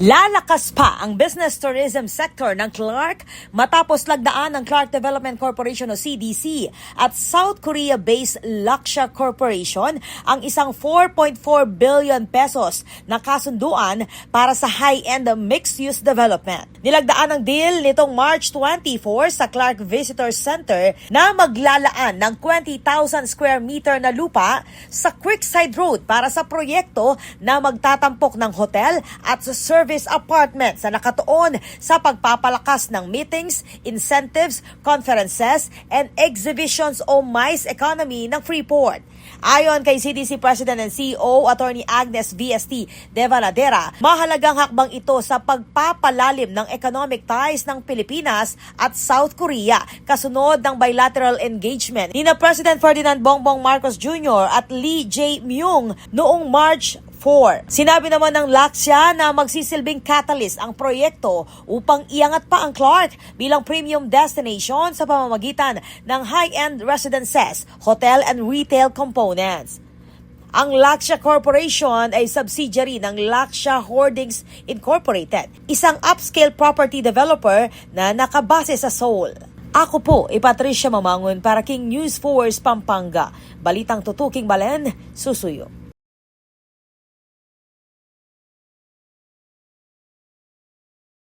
Lalakas pa ang business tourism sector ng Clark matapos lagdaan ng Clark Development Corporation o CDC at South Korea-based Laksha Corporation ang isang 4.4 billion pesos na kasunduan para sa high-end mixed-use development. Nilagdaan ang deal nitong March 24 sa Clark Visitor Center na maglalaan ng 20,000 square meter na lupa sa Creekside Road para sa proyekto na magtatampok ng hotel at sa service apartments na nakatuon sa pagpapalakas ng meetings, incentives, conferences, and exhibitions o MICE economy ng Freeport. Ayon kay CDC President and CEO Attorney Agnes VST De Valadera, mahalagang hakbang ito sa pagpapalalim ng economic ties ng Pilipinas at South Korea kasunod ng bilateral engagement ni na President Ferdinand Bongbong Marcos Jr. at Lee Jae-myung noong March 4. Sinabi naman ng Laksha na magsisilbing catalyst ang proyekto upang iangat pa ang Clark bilang premium destination sa pamamagitan ng high-end residences, hotel and retail components. Ang Laksha Corporation ay subsidiary ng Laksha Holdings Incorporated, isang upscale property developer na nakabase sa Seoul. Ako po, Patricia Mamangon para King News Force Pampanga. Balitang tutuking Balen, susuyo.